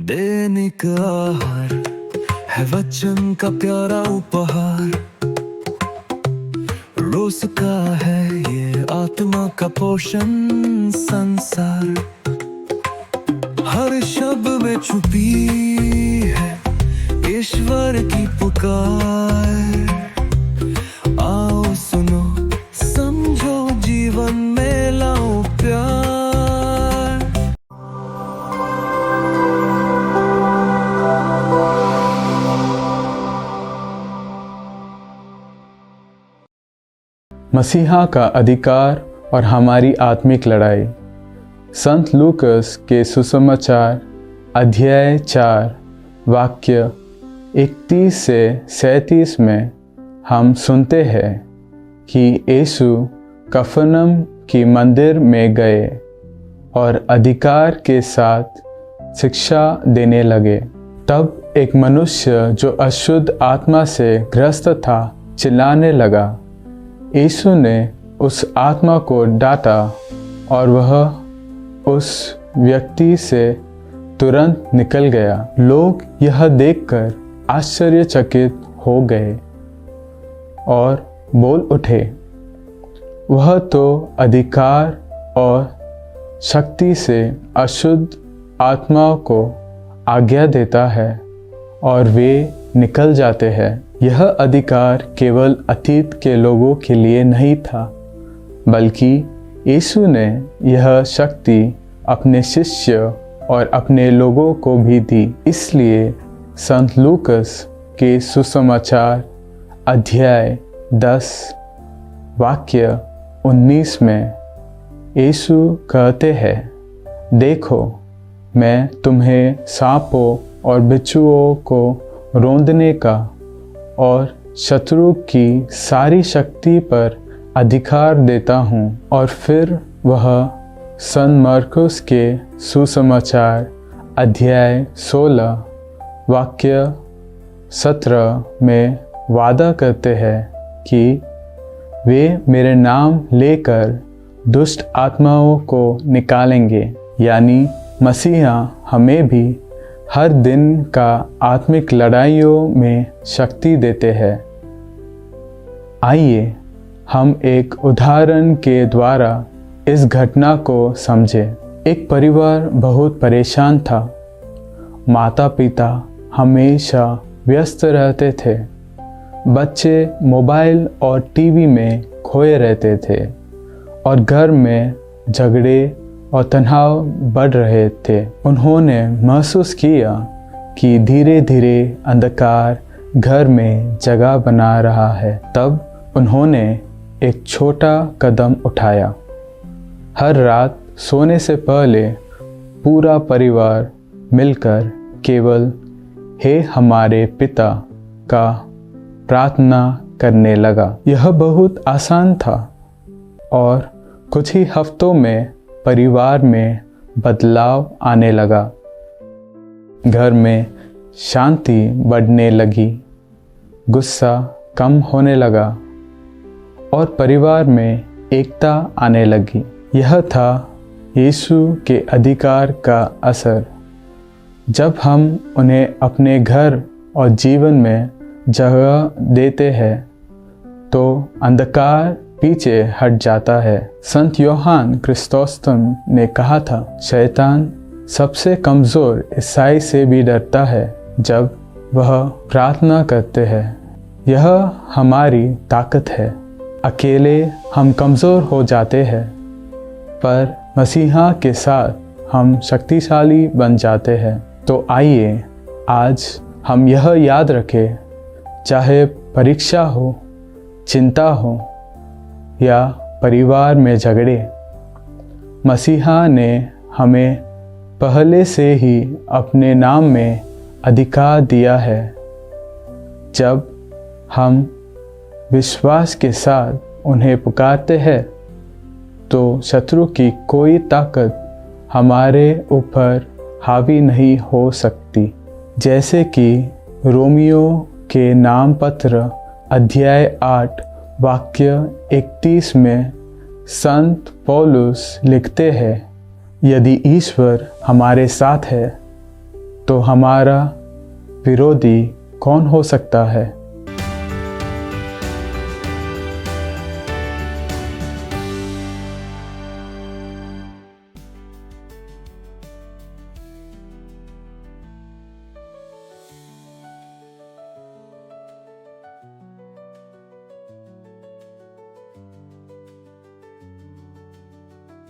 दैनिक आहार है वचन का प्यारा उपहार, रोज का है ये आत्मा का पोषण संसार। हर शब्द में छुपी है ईश्वर की पुकार। आओ सुनो समझो जीवन में लाओ प्यार। मसीहा का अधिकार और हमारी आत्मिक लड़ाई। संत लूकस के सुसमाचार अध्याय 4 वाक्य 31 से 37 में हम सुनते हैं कि यीशु कफरनहूम की मंदिर में गए और अधिकार के साथ शिक्षा देने लगे। तब एक मनुष्य जो अशुद्ध आत्मा से ग्रस्त था चिल्लाने लगा। यीशु ने उस आत्मा को डांटा और वह उस व्यक्ति से तुरंत निकल गया। लोग यह देखकर आश्चर्यचकित हो गए और बोल उठे, वह तो अधिकार और शक्ति से अशुद्ध आत्माओं को आज्ञा देता है और वे निकल जाते हैं। यह अधिकार केवल अतीत के लोगों के लिए नहीं था, बल्कि यीशु ने यह शक्ति अपने शिष्य और अपने लोगों को भी दी। इसलिए संत लूकस के सुसमाचार अध्याय 10 वाक्य 19 में यीशु कहते हैं, देखो मैं तुम्हें सांपों और बिच्छुओं को रौंदने का और शत्रु की सारी शक्ति पर अधिकार देता हूँ। और फिर वह संत मरकुस के सुसमाचार अध्याय 16 वाक्य 17 में वादा करते हैं कि वे मेरे नाम लेकर दुष्ट आत्माओं को निकालेंगे। यानी मसीहा हमें भी हर दिन का आत्मिक लड़ाइयों में शक्ति देते हैं। आइए हम एक उदाहरण के द्वारा इस घटना को समझें। एक परिवार बहुत परेशान था। माता पिता हमेशा व्यस्त रहते थे। बच्चे मोबाइल और टीवी में खोए रहते थे और घर में झगड़े और तनाव बढ़ रहे थे। उन्होंने महसूस किया कि धीरे धीरे अंधकार घर में जगह बना रहा है। तब उन्होंने एक छोटा कदम उठाया। हर रात सोने से पहले पूरा परिवार मिलकर केवल हे हमारे पिता का प्रार्थना करने लगा। यह बहुत आसान था और कुछ ही हफ्तों में परिवार में बदलाव आने लगा। घर में शांति बढ़ने लगी, गुस्सा कम होने लगा और परिवार में एकता आने लगी। यह था यीशु के अधिकार का असर। जब हम उन्हें अपने घर और जीवन में जगह देते हैं तो अंधकार पीछे हट जाता है। संत यूहन्ना क्रिसोस्टम ने कहा था, शैतान सबसे कमज़ोर ईसाई से भी डरता है जब वह प्रार्थना करते हैं। यह हमारी ताकत है। अकेले हम कमज़ोर हो जाते हैं, पर मसीहा के साथ हम शक्तिशाली बन जाते हैं। तो आइए आज हम यह याद रखें, चाहे परीक्षा हो, चिंता हो या परिवार में झगड़े, मसीहा ने हमें पहले से ही अपने नाम में अधिकार दिया है। जब हम विश्वास के साथ उन्हें पुकारते हैं तो शत्रु की कोई ताकत हमारे ऊपर हावी नहीं हो सकती। जैसे कि रोमियो के नाम पत्र अध्याय 8 वाक्य 31 में संत पौलुस लिखते हैं, यदि ईश्वर हमारे साथ है तो हमारा विरोधी कौन हो सकता है?